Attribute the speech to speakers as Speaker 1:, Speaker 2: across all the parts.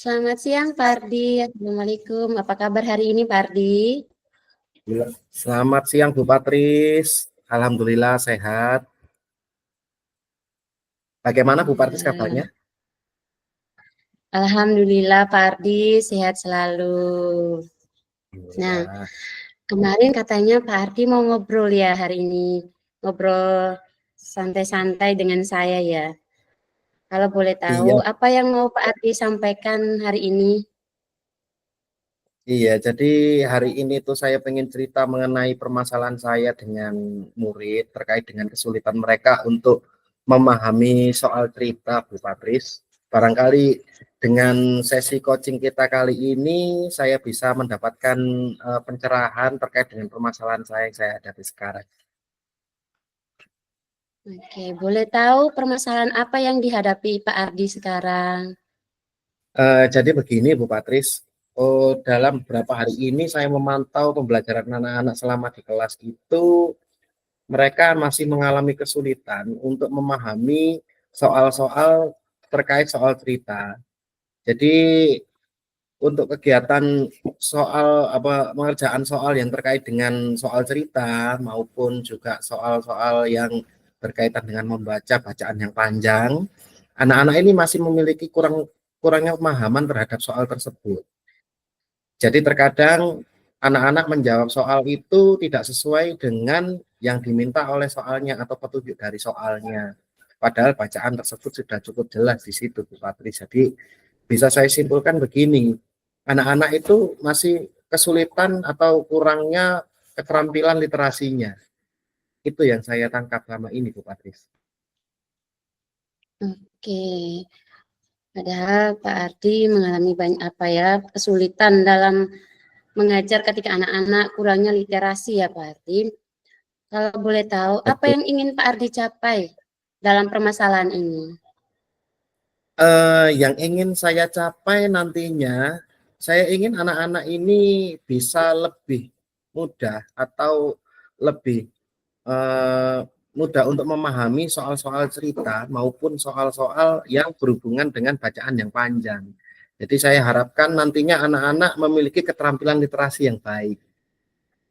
Speaker 1: Selamat siang, Pak Ardi. Assalamualaikum. Apa kabar hari ini, Pak Ardi?
Speaker 2: Selamat siang Bu Patris. Alhamdulillah sehat. Bagaimana Bu Patris kabarnya?
Speaker 1: Alhamdulillah, Pak Ardi sehat selalu. Nah,
Speaker 2: Ya,
Speaker 1: kemarin katanya Pak Ardi mau ngobrol ya hari ini. Ngobrol santai-santai dengan saya ya. Kalau boleh tahu,
Speaker 2: iya,
Speaker 1: apa yang mau Pak Ardi sampaikan hari ini?
Speaker 2: iya. Jadi hari ini tuh saya pengen cerita mengenai permasalahan saya dengan murid terkait dengan kesulitan mereka untuk memahami soal cerita Bu Patris. Barangkali dengan sesi coaching kita kali ini saya bisa mendapatkan pencerahan terkait dengan permasalahan saya yang saya hadapi sekarang.
Speaker 1: Oke, boleh tahu permasalahan apa yang dihadapi Pak Ardi sekarang?
Speaker 2: Jadi begini Bu Patris, dalam beberapa hari ini saya memantau pembelajaran anak-anak selama di kelas itu, mereka masih mengalami kesulitan untuk memahami soal-soal terkait soal cerita. Jadi untuk kegiatan soal apa pengerjaan soal yang terkait dengan soal cerita maupun juga soal-soal yang berkaitan dengan membaca bacaan yang panjang, anak-anak ini masih memiliki kurangnya pemahaman terhadap soal tersebut. Jadi terkadang anak-anak menjawab soal itu tidak sesuai dengan yang diminta oleh soalnya atau petunjuk dari soalnya. Padahal bacaan tersebut sudah cukup jelas di situ, Bu Patri. Jadi bisa saya simpulkan begini, anak-anak itu masih kesulitan atau kurangnya keterampilan literasinya. Itu yang saya tangkap selama ini, Bu Patris.
Speaker 1: Oke, padahal Pak Ardi mengalami banyak kesulitan dalam mengajar ketika anak-anak kurangnya literasi ya Pak Ardi. Kalau boleh tahu, apa
Speaker 2: Betul.
Speaker 1: yang ingin Pak Ardi capai dalam permasalahan ini?
Speaker 2: Yang ingin saya capai nantinya, saya ingin anak-anak ini bisa lebih mudah atau lebih eh, mudah untuk memahami soal-soal cerita maupun soal-soal yang berhubungan dengan bacaan yang panjang. Jadi saya harapkan nantinya anak-anak memiliki keterampilan literasi yang baik,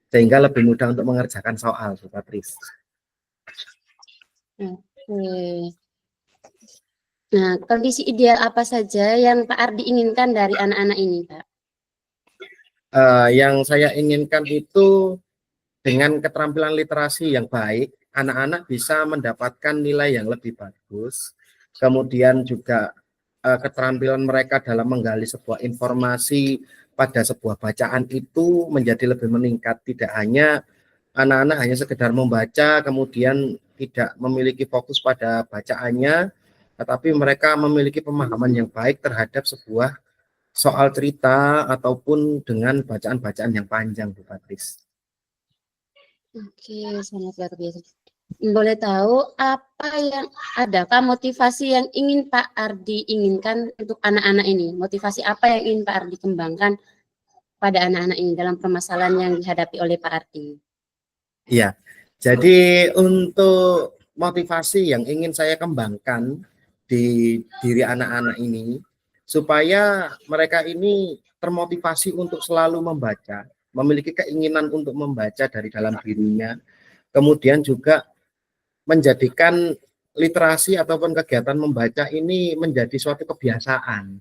Speaker 2: sehingga lebih mudah untuk mengerjakan soal, Bu Patris.
Speaker 1: Oke. Nah, kondisi ideal apa saja yang Pak Ardi inginkan dari anak-anak ini, Pak?
Speaker 2: Yang saya inginkan itu dengan keterampilan literasi yang baik, anak-anak bisa mendapatkan nilai yang lebih bagus. Kemudian juga keterampilan mereka dalam menggali sebuah informasi pada sebuah bacaan itu menjadi lebih meningkat. Tidak hanya anak-anak hanya sekedar membaca, kemudian tidak memiliki fokus pada bacaannya, tetapi mereka memiliki pemahaman yang baik terhadap sebuah soal cerita ataupun dengan bacaan-bacaan yang panjang, Bu Patris.
Speaker 1: Oke, sangat luar biasa. Boleh tahu adakah motivasi yang ingin Pak Ardi inginkan untuk anak-anak ini? Motivasi apa yang ingin Pak Ardi kembangkan pada anak-anak ini dalam permasalahan yang dihadapi oleh Pak Ardi?
Speaker 2: Iya, jadi untuk motivasi yang ingin saya kembangkan di diri anak-anak ini, supaya mereka ini termotivasi untuk selalu membaca, memiliki keinginan untuk membaca dari dalam dirinya, kemudian juga menjadikan literasi ataupun kegiatan membaca ini menjadi suatu kebiasaan,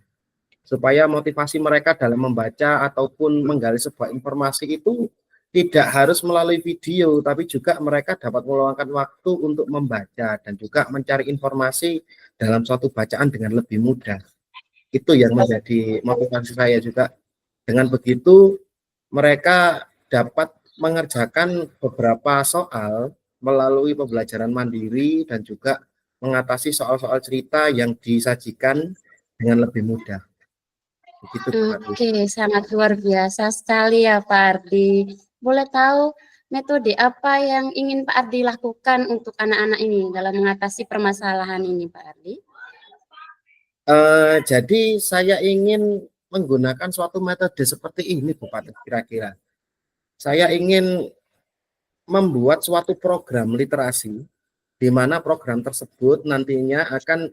Speaker 2: supaya motivasi mereka dalam membaca ataupun menggali sebuah informasi itu tidak harus melalui video, tapi juga mereka dapat meluangkan waktu untuk membaca dan juga mencari informasi dalam suatu bacaan dengan lebih mudah. Itu yang menjadi motivasi saya juga. Dengan begitu, mereka dapat mengerjakan beberapa soal melalui pembelajaran mandiri dan juga mengatasi soal-soal cerita yang disajikan dengan lebih mudah. Begitu, Pak.
Speaker 1: Oke, sangat luar biasa sekali ya Pak Ardi. Boleh tahu metode apa yang ingin Pak Ardi lakukan untuk anak-anak ini dalam mengatasi permasalahan ini, Pak Ardi?
Speaker 2: Jadi saya ingin menggunakan suatu metode seperti ini, Bupati, kira-kira. Saya ingin membuat suatu program literasi, di mana program tersebut nantinya akan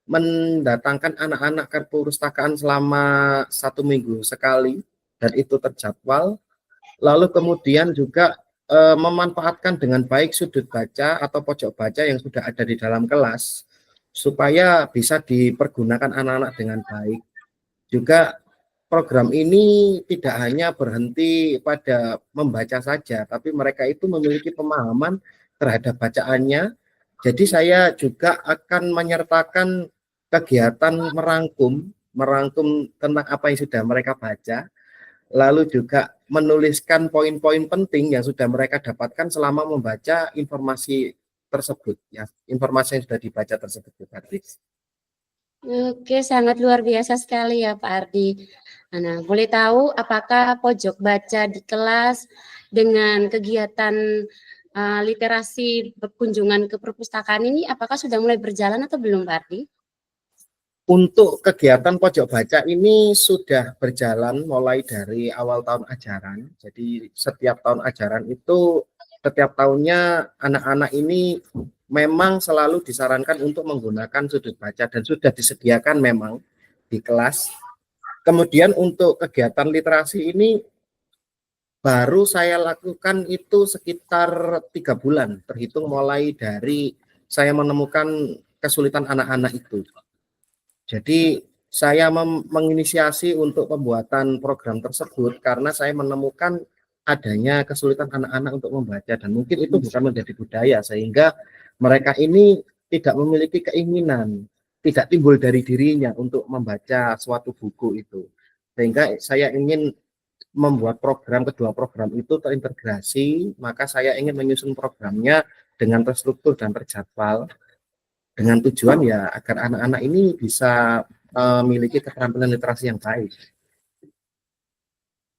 Speaker 2: mendatangkan anak-anak ke perpustakaan selama 1 minggu sekali dan itu terjadwal. Lalu kemudian juga memanfaatkan dengan baik sudut baca atau pojok baca yang sudah ada di dalam kelas supaya bisa dipergunakan anak-anak dengan baik. Juga program ini tidak hanya berhenti pada membaca saja, tapi mereka itu memiliki pemahaman terhadap bacaannya. Jadi saya juga akan menyertakan kegiatan merangkum tentang apa yang sudah mereka baca, lalu juga menuliskan poin-poin penting yang sudah mereka dapatkan selama membaca informasi tersebut, ya, informasi yang sudah dibaca tersebut, Patrice.
Speaker 1: Oke, sangat luar biasa sekali ya Pak Ardi. Nah, boleh tahu apakah pojok baca di kelas dengan kegiatan literasi berkunjungan ke perpustakaan ini apakah sudah mulai berjalan atau belum Pak Ardi?
Speaker 2: Untuk kegiatan pojok baca ini sudah berjalan mulai dari awal tahun ajaran. Jadi setiap tahun ajaran itu setiap tahunnya anak-anak ini memang selalu disarankan untuk menggunakan sudut baca dan sudah disediakan memang di kelas. Kemudian untuk kegiatan literasi ini baru saya lakukan itu sekitar 3 bulan, terhitung mulai dari saya menemukan kesulitan anak-anak itu. Jadi saya menginisiasi untuk pembuatan program tersebut karena saya menemukan adanya kesulitan anak-anak untuk membaca dan mungkin itu bukan menjadi budaya sehingga mereka ini tidak memiliki keinginan, tidak timbul dari dirinya untuk membaca suatu buku itu. Sehingga saya ingin membuat kedua program itu terintegrasi, maka saya ingin menyusun programnya dengan terstruktur dan terjadwal dengan tujuan ya agar anak-anak ini bisa memiliki keterampilan literasi yang baik.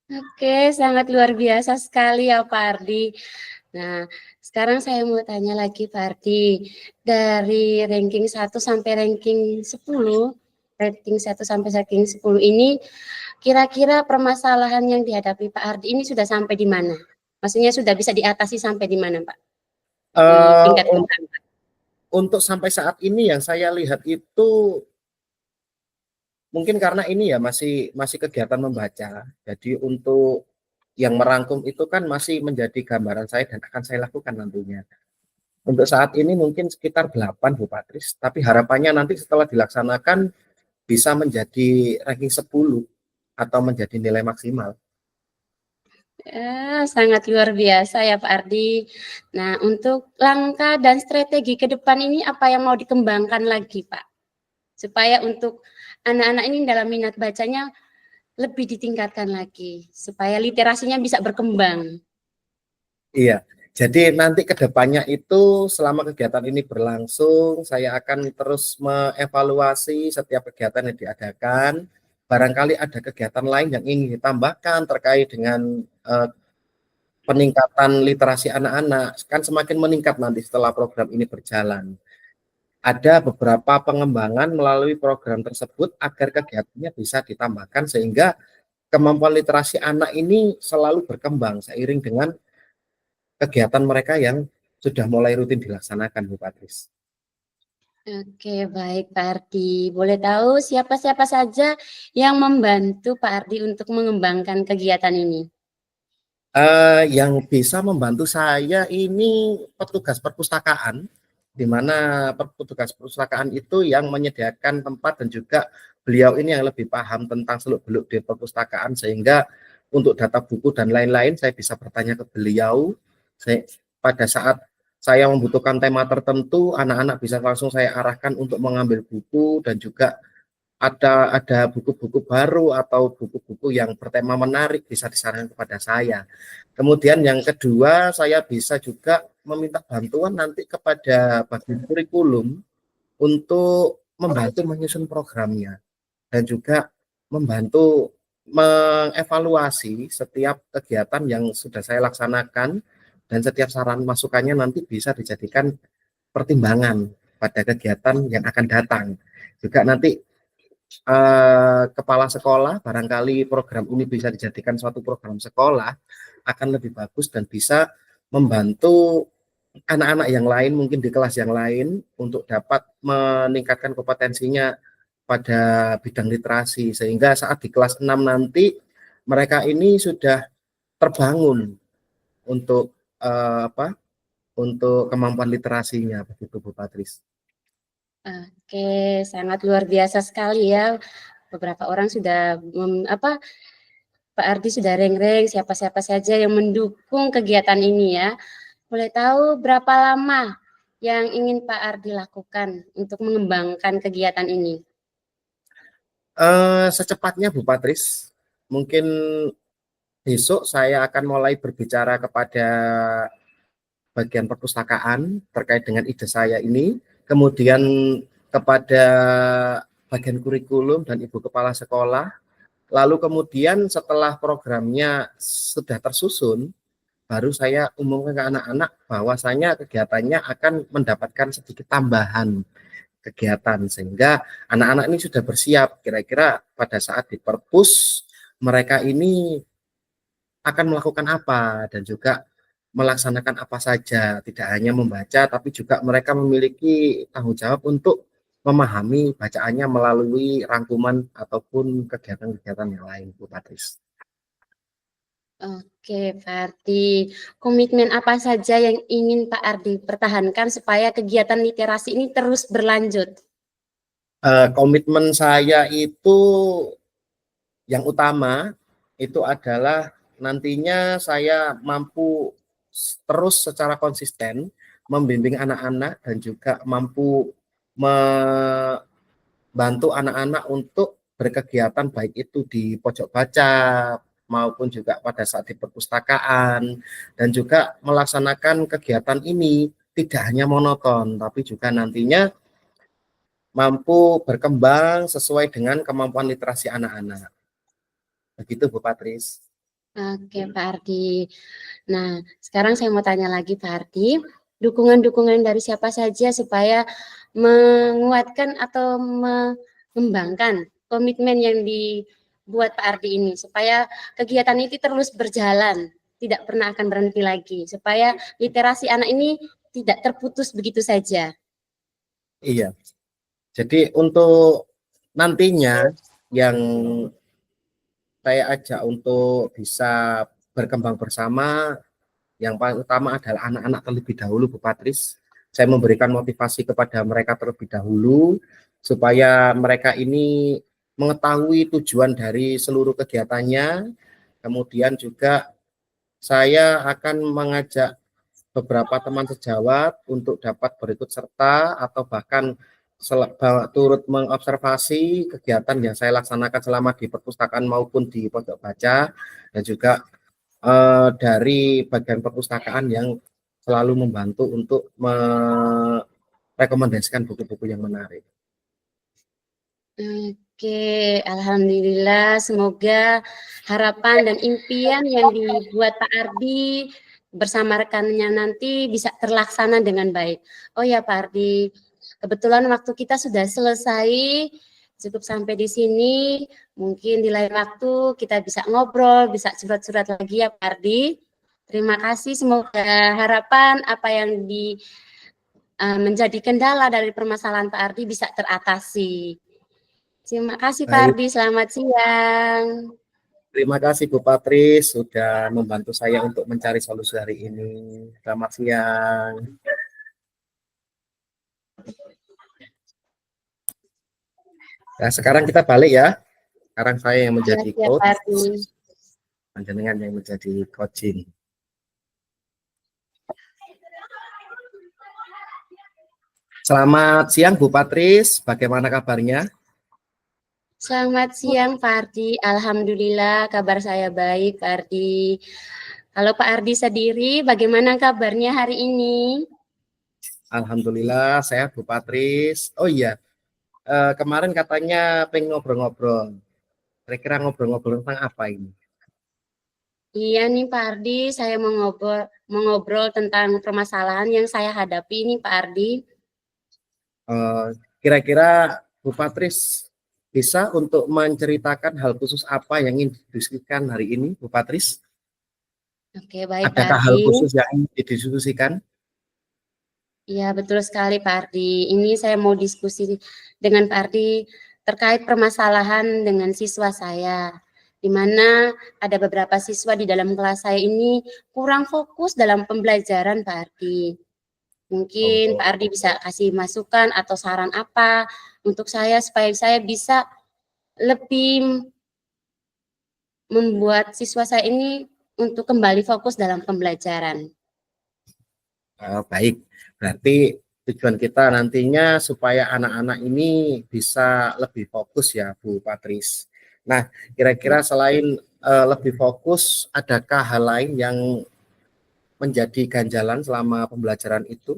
Speaker 1: Oke, sangat luar biasa sekali ya Pak Ardi. Nah, sekarang saya mau tanya lagi Pak Ardi, dari ranking 1 sampai ranking 10, rating 1 sampai ranking 10 ini, kira-kira permasalahan yang dihadapi Pak Ardi ini sudah sampai di mana? Maksudnya sudah bisa diatasi sampai di mana Pak? Di tingkat keberapa?
Speaker 2: Untuk sampai saat ini yang saya lihat itu mungkin karena ini ya masih kegiatan membaca. Jadi untuk yang merangkum itu kan masih menjadi gambaran saya dan akan saya lakukan nantinya. Untuk saat ini mungkin sekitar 8 Bu Patris, tapi harapannya nanti setelah dilaksanakan bisa menjadi ranking 10 atau menjadi nilai maksimal.
Speaker 1: Sangat luar biasa ya Pak Ardi. Nah, untuk langkah dan strategi ke depan ini apa yang mau dikembangkan lagi Pak? Supaya untuk anak-anak ini dalam minat bacanya lebih ditingkatkan lagi, supaya literasinya bisa berkembang.
Speaker 2: Iya, jadi nanti ke depannya itu selama kegiatan ini berlangsung, saya akan terus mengevaluasi setiap kegiatan yang diadakan. Barangkali ada kegiatan lain yang ingin ditambahkan terkait dengan peningkatan literasi anak-anak, kan semakin meningkat nanti setelah program ini berjalan. Ada beberapa pengembangan melalui program tersebut agar kegiatannya bisa ditambahkan sehingga kemampuan literasi anak ini selalu berkembang seiring dengan kegiatan mereka yang sudah mulai rutin dilaksanakan, Bu Patris.
Speaker 1: Oke, baik Pak Ardi. Boleh tahu siapa-siapa saja yang membantu Pak Ardi untuk mengembangkan kegiatan ini?
Speaker 2: Yang bisa membantu saya ini petugas perpustakaan, di mana petugas perpustakaan itu yang menyediakan tempat dan juga beliau ini yang lebih paham tentang seluk-beluk di perpustakaan sehingga untuk data buku dan lain-lain saya bisa bertanya ke beliau. Pada saat saya membutuhkan tema tertentu, anak-anak bisa langsung saya arahkan untuk mengambil buku dan juga ada buku-buku baru atau buku-buku yang bertema menarik bisa disarankan kepada saya. Kemudian yang kedua, saya bisa juga meminta bantuan nanti kepada bagian kurikulum untuk membantu menyusun programnya dan juga membantu mengevaluasi setiap kegiatan yang sudah saya laksanakan dan setiap saran masukannya nanti bisa dijadikan pertimbangan pada kegiatan yang akan datang. Juga nanti kepala sekolah, barangkali program ini bisa dijadikan suatu program sekolah, akan lebih bagus dan bisa membantu anak-anak yang lain mungkin di kelas yang lain untuk dapat meningkatkan kompetensinya pada bidang literasi sehingga saat di kelas 6 nanti mereka ini sudah terbangun untuk untuk kemampuan literasinya begitu Bu Patris.
Speaker 1: Oke, sangat luar biasa sekali ya. Beberapa orang sudah Pak Ardi sudah reng-reng siapa-siapa saja yang mendukung kegiatan ini ya. Boleh tahu berapa lama yang ingin Pak Ardi lakukan untuk mengembangkan kegiatan ini?
Speaker 2: Secepatnya Bu Patris, mungkin besok saya akan mulai berbicara kepada bagian perpustakaan terkait dengan ide saya ini, kemudian kepada bagian kurikulum dan ibu kepala sekolah, lalu kemudian setelah programnya sudah tersusun, baru saya umumkan ke anak-anak bahwasanya kegiatannya akan mendapatkan sedikit tambahan kegiatan sehingga anak-anak ini sudah bersiap kira-kira pada saat di perpus mereka ini akan melakukan apa dan juga melaksanakan apa saja, tidak hanya membaca tapi juga mereka memiliki tanggung jawab untuk memahami bacaannya melalui rangkuman ataupun kegiatan-kegiatan yang lain Bu Patris.
Speaker 1: Oke, Pak Ardi. Komitmen apa saja yang ingin Pak Ardi pertahankan supaya kegiatan literasi ini terus berlanjut?
Speaker 2: Komitmen saya itu yang utama itu adalah nantinya saya mampu terus secara konsisten membimbing anak-anak dan juga mampu membantu anak-anak untuk berkegiatan baik itu di pojok baca maupun juga pada saat di perpustakaan dan juga melaksanakan kegiatan ini tidak hanya monoton tapi juga nantinya mampu berkembang sesuai dengan kemampuan literasi anak-anak. Begitu Bu Patris.
Speaker 1: Oke, Pak Ardi. Nah, sekarang saya mau tanya lagi Pak Ardi, dukungan-dukungan dari siapa saja supaya menguatkan atau mengembangkan komitmen yang dibuat Pak Ardi ini, supaya kegiatan itu terus berjalan, tidak pernah akan berhenti lagi, supaya literasi anak ini tidak terputus begitu saja.
Speaker 2: Iya. Jadi untuk nantinya yang saya ajak untuk bisa berkembang bersama, yang paling utama adalah anak-anak terlebih dahulu, Bu Patris. Saya memberikan motivasi kepada mereka terlebih dahulu, supaya mereka ini mengetahui tujuan dari seluruh kegiatannya. Kemudian juga saya akan mengajak beberapa teman sejawat untuk dapat berikut serta atau bahkan turut mengobservasi kegiatan yang saya laksanakan selama di perpustakaan maupun di pojok baca dan juga dari bagian perpustakaan yang selalu membantu untuk merekomendasikan buku-buku yang menarik.
Speaker 1: Oke, alhamdulillah. Semoga harapan dan impian yang dibuat Pak Ardi bersama rekannya nanti bisa terlaksana dengan baik. Oh ya Pak Ardi, kebetulan waktu kita sudah selesai, cukup sampai di sini. Mungkin di lain waktu kita bisa ngobrol, bisa surat-surat lagi ya Pak Ardi. Terima kasih, semoga harapan apa yang menjadi kendala dari permasalahan Pak Ardi bisa teratasi. Terima kasih Pak
Speaker 2: Baik,
Speaker 1: Ardi, selamat siang.
Speaker 2: terima kasih Bu Patris sudah membantu saya untuk mencari solusi hari ini. Selamat siang. Nah, sekarang kita balik ya. Sekarang saya yang menjadi
Speaker 1: Ya,
Speaker 2: coach,
Speaker 1: Pak Ardi.
Speaker 2: panjenengan yang menjadi coaching. Selamat siang Bu Patris, bagaimana kabarnya?
Speaker 1: Selamat siang Pak Ardi, alhamdulillah kabar saya baik Pak Ardi. Kalau Pak Ardi sendiri, bagaimana kabarnya hari ini?
Speaker 2: Alhamdulillah sehat Bu Patris. Oh iya, kemarin katanya pengen ngobrol-ngobrol. Kira-kira ngobrol-ngobrol tentang apa ini?
Speaker 1: Iya nih Pak Ardi, saya mengobrol tentang permasalahan yang saya hadapi ini Pak Ardi.
Speaker 2: Kira-kira Bu Patris bisa untuk menceritakan hal khusus apa yang ingin didiskusikan hari ini, Bu Patris?
Speaker 1: Oke, baik Pak
Speaker 2: Adakah hal
Speaker 1: Ardi.
Speaker 2: khusus yang ingin didiskusikan?
Speaker 1: Iya, betul sekali Pak Ardi. Ini saya mau diskusi dengan Pak Ardi terkait permasalahan dengan siswa saya, di mana ada beberapa siswa di dalam kelas saya ini kurang fokus dalam pembelajaran Pak Ardi. Mungkin
Speaker 2: Oh,
Speaker 1: Pak Ardi bisa kasih masukan atau saran apa untuk saya supaya saya bisa lebih membuat siswa saya ini untuk kembali fokus dalam pembelajaran.
Speaker 2: baik. Berarti tujuan kita nantinya supaya anak-anak ini bisa lebih fokus ya, Bu Patris. Nah, kira-kira selain lebih fokus, adakah hal lain yang menjadi ganjalan selama pembelajaran itu?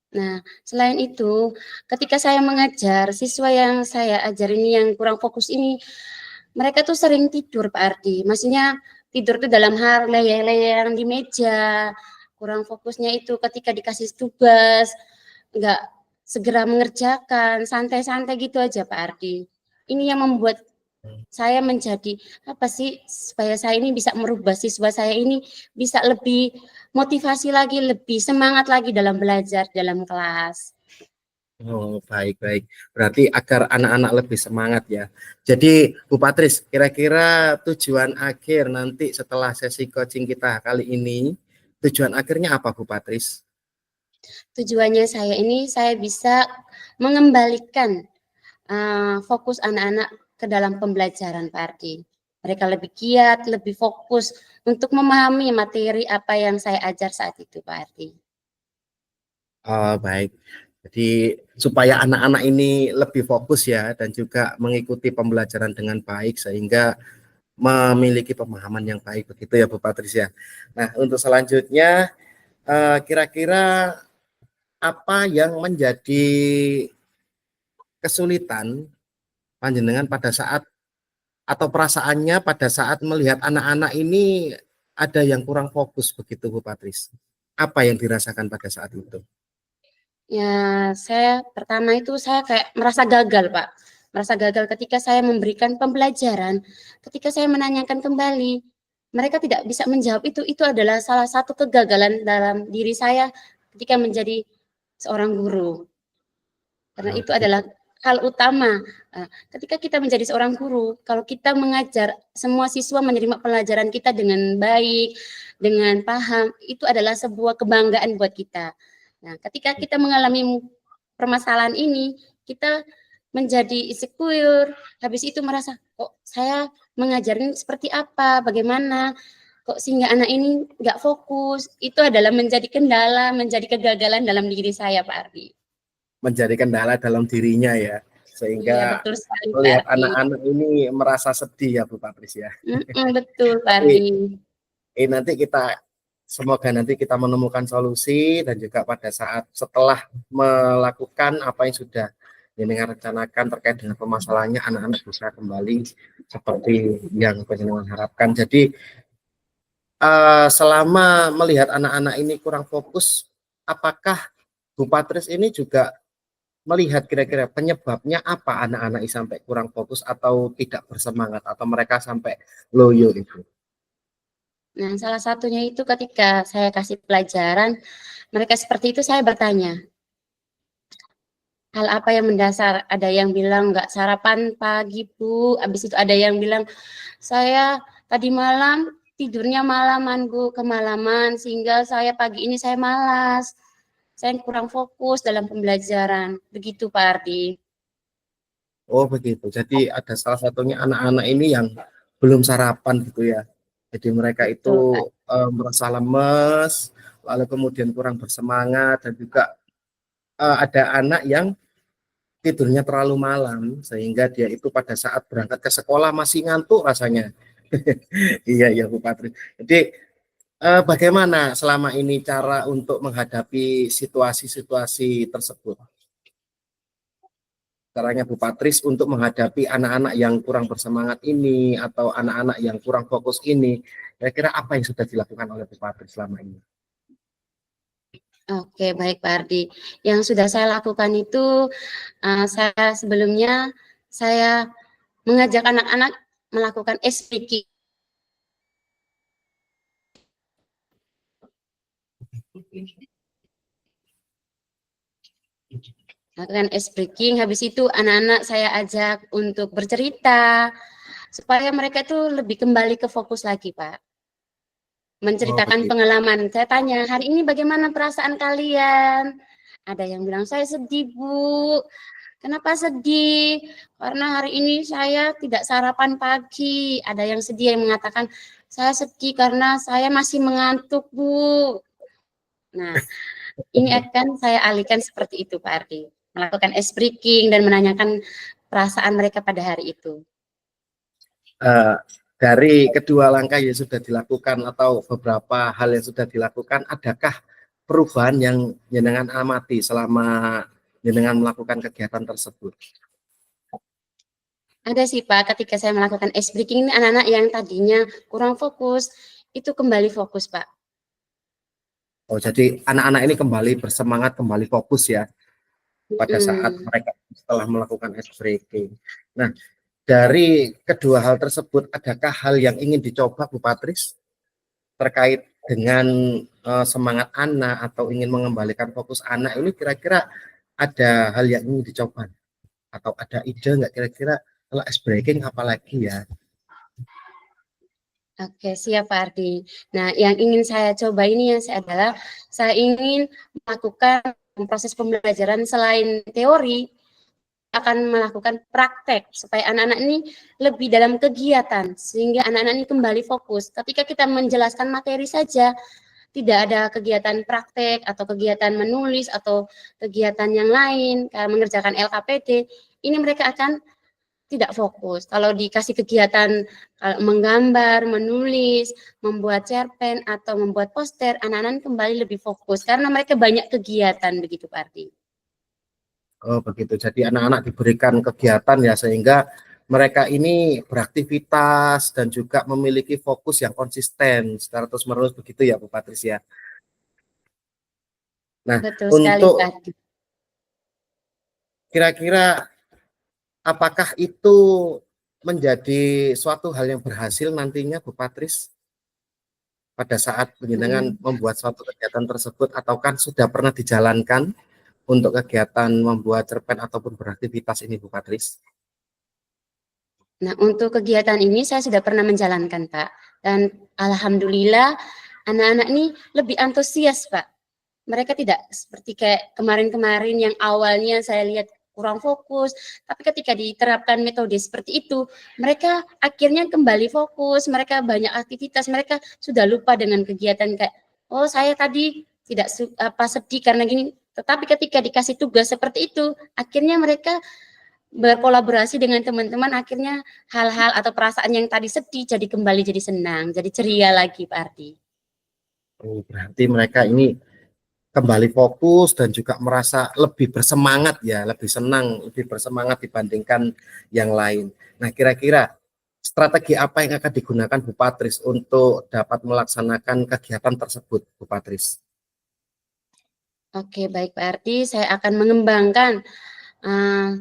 Speaker 1: Nah, selain itu, ketika saya mengajar, siswa yang saya ajar ini yang kurang fokus ini, mereka tuh sering tidur Pak Ardi. Maksudnya tidur tuh dalam hal leyeh-leyeh di meja, kurang fokusnya itu ketika dikasih tugas, nggak segera mengerjakan, santai-santai gitu aja Pak Ardi. Ini yang membuat saya menjadi apa sih supaya saya ini bisa merubah siswa saya ini bisa lebih motivasi lagi, lebih semangat lagi dalam belajar dalam kelas.
Speaker 2: Oh, baik-baik. Berarti agar anak-anak lebih semangat ya. Jadi, Bu Patris, kira-kira tujuan akhir nanti setelah sesi coaching kita kali ini, tujuan akhirnya apa, Bu Patris?
Speaker 1: Tujuannya saya ini saya bisa mengembalikan fokus anak-anak ke dalam pembelajaran Pak Ardi. Mereka lebih giat, lebih fokus untuk memahami materi apa yang saya ajar saat itu Pak Ardi.
Speaker 2: Oh, baik. Jadi, supaya anak-anak ini lebih fokus ya, dan juga mengikuti pembelajaran dengan baik, sehingga memiliki pemahaman yang baik, begitu ya, Bu Patris ya. Nah, untuk selanjutnya, kira-kira apa yang menjadi kesulitan panjenengan pada saat atau perasaannya pada saat melihat anak-anak ini ada yang kurang fokus begitu Bu Patris? Apa yang dirasakan pada saat itu?
Speaker 1: Ya, saya pertama itu saya kayak merasa gagal, Pak. Merasa gagal ketika saya memberikan pembelajaran, ketika saya menanyakan kembali, mereka tidak bisa menjawab itu adalah salah satu kegagalan dalam diri saya ketika menjadi seorang guru. Karena itu adalah
Speaker 2: Begitu.
Speaker 1: hal utama. Ketika kita menjadi seorang guru, kalau kita mengajar semua siswa menerima pelajaran kita dengan baik, dengan paham, itu adalah sebuah kebanggaan buat kita. Nah, ketika kita mengalami permasalahan ini, kita menjadi insecure, habis itu merasa, kok saya mengajarnya seperti apa, bagaimana, kok sehingga anak ini nggak fokus, itu adalah menjadi kendala, menjadi kegagalan dalam diri saya, Pak Ardi.
Speaker 2: Menjadi kendala dalam dirinya ya,
Speaker 1: Iya,
Speaker 2: sehingga
Speaker 1: betul sekali, Pak
Speaker 2: melihat
Speaker 1: Ardi.
Speaker 2: anak-anak ini merasa sedih ya Bu Patris ya.
Speaker 1: Betul, Pak
Speaker 2: Tapi
Speaker 1: Ardi.
Speaker 2: nanti kita semoga nanti kita menemukan solusi dan juga pada saat setelah melakukan apa yang sudah jenengan rencanakan terkait dengan permasalahannya anak-anak bisa kembali seperti yang jenengan harapkan. Jadi selama melihat anak-anak ini kurang fokus, apakah Bu Patris ini juga melihat kira-kira penyebabnya apa anak-anak ini sampai kurang fokus atau tidak bersemangat atau mereka sampai loyo itu?
Speaker 1: Nah, salah satunya itu ketika saya kasih pelajaran, mereka seperti itu saya bertanya, hal apa yang mendasar? Ada yang bilang nggak sarapan pagi, Bu. Habis itu ada yang bilang, saya tadi malam tidurnya malaman, Bu, kemalaman sehingga saya pagi ini saya malas. Saya kurang fokus dalam pembelajaran. Begitu, Pak Ardi.
Speaker 2: Oh begitu. Jadi ada salah satunya anak-anak ini yang belum sarapan gitu ya. Jadi mereka itu
Speaker 1: Betul, Pak.
Speaker 2: merasa lemes, lalu kemudian kurang bersemangat dan juga ada anak yang tidurnya terlalu malam sehingga dia itu pada saat berangkat ke sekolah masih ngantuk rasanya. Iya ya Bu Patri. Jadi bagaimana selama ini cara untuk menghadapi situasi-situasi tersebut? Caranya Bu Patris untuk menghadapi anak-anak yang kurang bersemangat ini atau anak-anak yang kurang fokus ini, kira-kira apa yang sudah dilakukan oleh Bu Patris selama ini?
Speaker 1: Oke, baik Pak Ardi. Yang sudah saya lakukan itu, saya sebelumnya saya mengajak anak-anak melakukan speaking. Melakukan ice breaking, habis itu anak-anak saya ajak untuk bercerita, supaya mereka itu lebih kembali ke fokus lagi, Pak.
Speaker 2: Oh,
Speaker 1: Menceritakan
Speaker 2: begitu.
Speaker 1: pengalaman. Saya tanya, hari ini bagaimana perasaan kalian? Ada yang bilang, saya sedih, Bu. Kenapa sedih? Karena hari ini saya tidak sarapan pagi. Ada yang sedih yang mengatakan, saya sedih karena saya masih mengantuk, Bu. Nah, ini akan saya alihkan seperti itu, Pak Ardi. Melakukan ice breaking dan menanyakan perasaan mereka pada hari itu.
Speaker 2: Eh, dari kedua langkah yang sudah dilakukan atau beberapa hal yang sudah dilakukan, adakah perubahan yang jenengan amati selama jenengan melakukan kegiatan tersebut?
Speaker 1: Ada sih Pak, ketika saya melakukan ice breaking ini anak-anak yang tadinya kurang fokus, itu kembali fokus Pak.
Speaker 2: Oh, jadi anak-anak ini kembali bersemangat, kembali fokus ya pada saat
Speaker 1: Mm.
Speaker 2: mereka setelah melakukan ice breaking. Nah, dari kedua hal tersebut, adakah hal yang ingin dicoba Bu Patris terkait dengan semangat anak atau ingin mengembalikan fokus anak ini, kira-kira ada hal yang ingin dicoba atau ada ide nggak kira-kira kalau ice breaking apalagi ya?
Speaker 1: Oke, siap Pak Ardi. Nah, yang ingin saya coba ini adalah saya ingin melakukan proses pembelajaran selain teori, akan melakukan praktek supaya anak-anak ini lebih dalam kegiatan sehingga anak-anak ini kembali fokus. Ketika kita menjelaskan materi saja, tidak ada kegiatan praktek atau kegiatan menulis atau kegiatan yang lain, mengerjakan LKPD, ini mereka akan tidak fokus. Kalau dikasih kegiatan menggambar, menulis, membuat cerpen atau membuat poster, anak-anak kembali lebih fokus karena mereka banyak kegiatan begitu Pak Ardi.
Speaker 2: Oh begitu. Jadi anak-anak diberikan kegiatan ya sehingga mereka ini beraktivitas dan juga memiliki fokus yang konsisten secara terus-menerus begitu ya Bu Patricia. Nah,
Speaker 1: Betul sekali Pak
Speaker 2: untuk
Speaker 1: Ardi.
Speaker 2: kira-kira apakah itu menjadi suatu hal yang berhasil nantinya Bu Patris pada saat penjenengan
Speaker 1: Hmm.
Speaker 2: membuat suatu kegiatan tersebut atau kan sudah pernah dijalankan untuk kegiatan membuat cerpen ataupun beraktivitas ini Bu Patris?
Speaker 1: Nah, untuk kegiatan ini saya sudah pernah menjalankan, Pak. Dan alhamdulillah anak-anak ini lebih antusias, Pak. Mereka tidak seperti kayak kemarin-kemarin yang awalnya saya lihat kurang fokus, tapi ketika diterapkan metode seperti itu, mereka akhirnya kembali fokus, mereka banyak aktivitas, mereka sudah lupa dengan kegiatan kayak, oh saya tadi tidak sedih karena gini, tetapi ketika dikasih tugas seperti itu, akhirnya mereka berkolaborasi dengan teman-teman, akhirnya hal-hal atau perasaan yang tadi sedih jadi kembali jadi senang, jadi ceria lagi Pak Ardi.
Speaker 2: Oh, berarti mereka ini kembali fokus dan juga merasa lebih bersemangat ya, lebih senang, lebih bersemangat dibandingkan yang lain. Nah, kira-kira strategi apa yang akan digunakan Bu Patris untuk dapat melaksanakan kegiatan tersebut, Bu Patris?
Speaker 1: Oke, baik Pak Ardi, saya akan mengembangkan uh,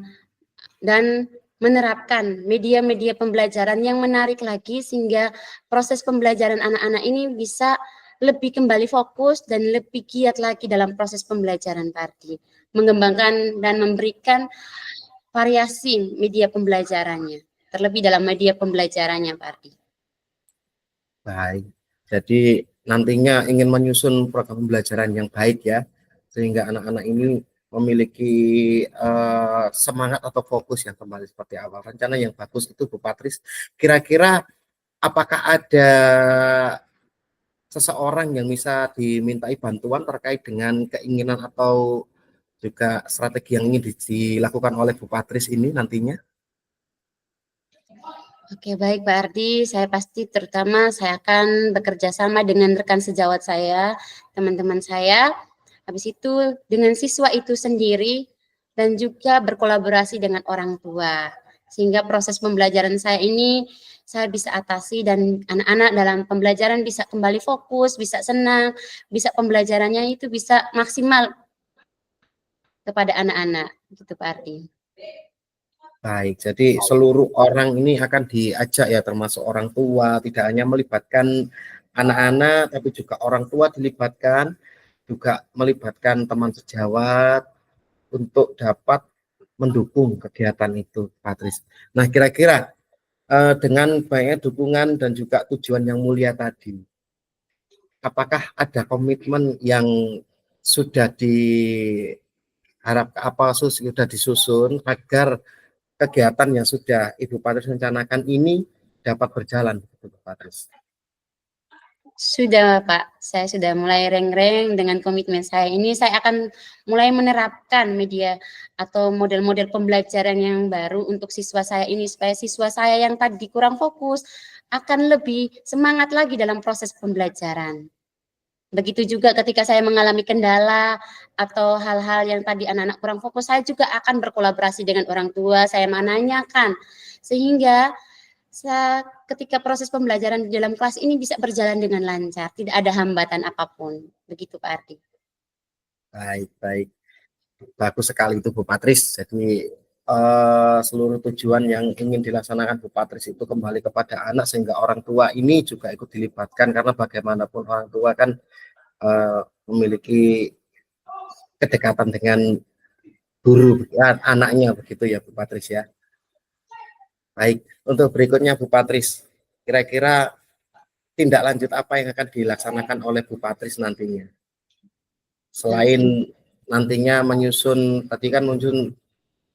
Speaker 1: dan menerapkan media-media pembelajaran yang menarik lagi sehingga proses pembelajaran anak-anak ini bisa lebih kembali fokus dan lebih giat lagi dalam proses pembelajaran Pak Ardi. Mengembangkan dan memberikan variasi media pembelajarannya, terlebih dalam media pembelajarannya Pak Ardi.
Speaker 2: Baik. Jadi nantinya ingin menyusun program pembelajaran yang baik ya, sehingga anak-anak ini memiliki semangat atau fokus yang kembali seperti awal. Rencana yang bagus itu Bu Patris. Kira-kira apakah ada seseorang yang bisa dimintai bantuan terkait dengan keinginan atau juga strategi yang ingin dilakukan oleh Bu Patris ini nantinya?
Speaker 1: Oke, baik Pak Ardi, saya pasti terutama saya akan bekerja sama dengan rekan sejawat saya, teman-teman saya, habis itu dengan siswa itu sendiri, dan juga berkolaborasi dengan orang tua. Sehingga proses pembelajaran saya ini saya bisa atasi dan anak-anak dalam pembelajaran bisa kembali fokus, bisa senang, bisa pembelajarannya itu bisa maksimal kepada anak-anak, gitu Pak Ardi.
Speaker 2: Baik, jadi seluruh orang ini akan diajak ya, termasuk orang tua, tidak hanya melibatkan anak-anak, tapi juga orang tua dilibatkan, juga melibatkan teman sejawat, untuk dapat mendukung kegiatan itu, Patris. Nah, kira-kira dengan banyak dukungan dan juga tujuan yang mulia tadi, apakah ada komitmen yang sudah sudah disusun agar kegiatan yang sudah Ibu Patris rencanakan ini dapat berjalan, Ibu Patris?
Speaker 1: Sudah Pak, saya sudah mulai reng-reng dengan komitmen saya ini. Saya akan mulai menerapkan media atau model-model pembelajaran yang baru untuk siswa saya ini, supaya siswa saya yang tadi kurang fokus akan lebih semangat lagi dalam proses pembelajaran. Begitu juga ketika saya mengalami kendala atau hal-hal yang tadi anak-anak kurang fokus, saya juga akan berkolaborasi dengan orang tua, saya menanyakan, sehingga ketika proses pembelajaran di dalam kelas ini bisa berjalan dengan lancar, tidak ada hambatan apapun. Begitu Pak Ardi.
Speaker 2: Baik, baik. Bagus sekali itu Bu Patris. Jadi seluruh tujuan yang ingin dilaksanakan Bu Patris itu kembali kepada anak, sehingga orang tua ini juga ikut dilibatkan, karena bagaimanapun orang tua kan memiliki kedekatan dengan guru anaknya, begitu ya Bu Patris ya. Baik, untuk berikutnya Bu Patris, kira-kira tindak lanjut apa yang akan dilaksanakan oleh Bu Patris nantinya? Selain nantinya menyusun, tadi kan menyusun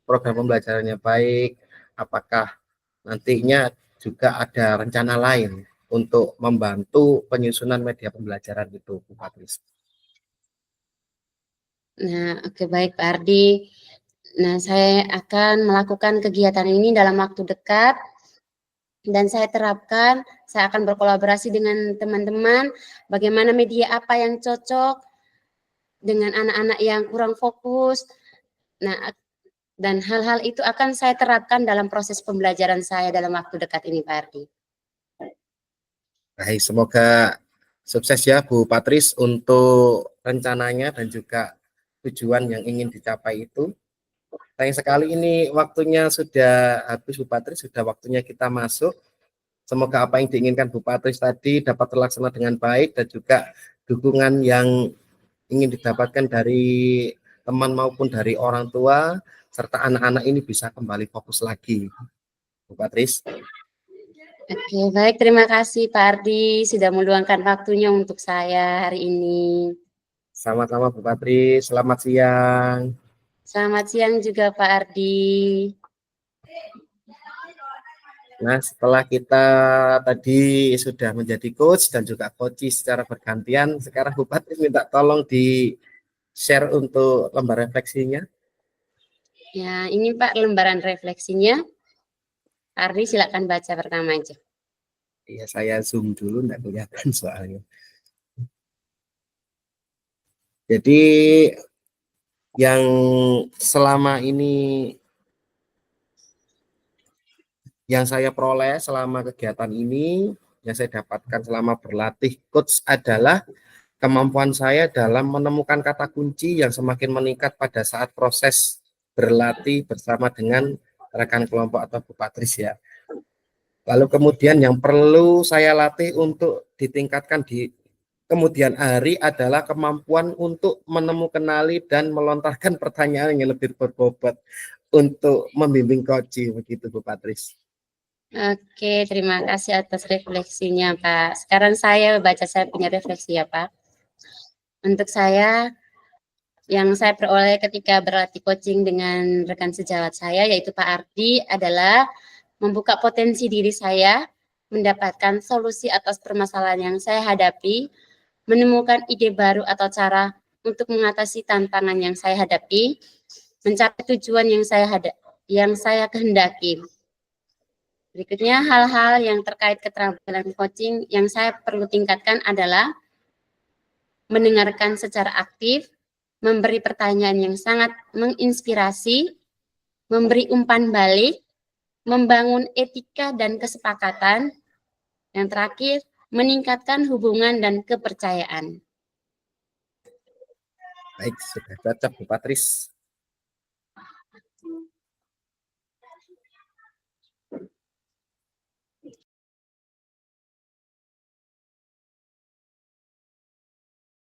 Speaker 2: program pembelajarannya baik, apakah nantinya juga ada rencana lain untuk membantu penyusunan media pembelajaran itu, Bu Patris?
Speaker 1: Nah, oke, baik Pak Ardi. Nah, saya akan melakukan kegiatan ini dalam waktu dekat dan saya terapkan. Saya akan berkolaborasi dengan teman-teman bagaimana media apa yang cocok dengan anak-anak yang kurang fokus. Nah, dan hal-hal itu akan saya terapkan dalam proses pembelajaran saya dalam waktu dekat ini, Pak Ardi.
Speaker 2: Baik, semoga sukses ya Bu Patris untuk rencananya dan juga tujuan yang ingin dicapai itu. Sayang sekali ini waktunya sudah habis Bu Patris, sudah waktunya kita masuk. Semoga apa yang diinginkan Bu Patris tadi dapat terlaksana dengan baik, dan juga dukungan yang ingin didapatkan dari teman maupun dari orang tua serta anak-anak ini bisa kembali fokus lagi, Bu Patris.
Speaker 1: Oke, baik, terima kasih Pak Ardi sudah meluangkan waktunya untuk saya hari ini.
Speaker 2: Sama-sama Bu Patris, selamat siang.
Speaker 1: Selamat siang juga Pak Ardi.
Speaker 2: Nah, setelah kita tadi sudah menjadi coach dan juga coach secara bergantian, sekarang Bu Patris minta tolong di share untuk lembar refleksinya.
Speaker 1: Ya, ini Pak lembaran refleksinya. Pak Ardi silakan baca pertama aja.
Speaker 2: Iya, saya zoom dulu, enggak kelihatan soalnya. Jadi yang selama ini yang saya peroleh selama kegiatan ini, yang saya dapatkan selama berlatih coach adalah kemampuan saya dalam menemukan kata kunci yang semakin meningkat pada saat proses berlatih bersama dengan rekan kelompok atau Bu Patris ya. Lalu kemudian yang perlu saya latih untuk ditingkatkan di kemudian hari adalah kemampuan untuk menemukan, kenali, dan melontarkan pertanyaan yang lebih berbobot untuk membimbing coaching, begitu Bu Patris.
Speaker 1: Oke, terima kasih atas refleksinya Pak. Sekarang saya baca saya punya refleksi ya Pak. Untuk saya, yang saya peroleh ketika berlatih coaching dengan rekan sejawat saya, yaitu Pak Ardi, adalah membuka potensi diri saya, mendapatkan solusi atas permasalahan yang saya hadapi, menemukan ide baru atau cara untuk mengatasi tantangan yang saya hadapi, mencapai tujuan yang saya kehendaki. Berikutnya, hal-hal yang terkait keterampilan coaching yang saya perlu tingkatkan adalah mendengarkan secara aktif, memberi pertanyaan yang sangat menginspirasi, memberi umpan balik, membangun etika dan kesepakatan, yang terakhir, meningkatkan hubungan dan kepercayaan.
Speaker 2: Baik, sudah cocok Bu Patris.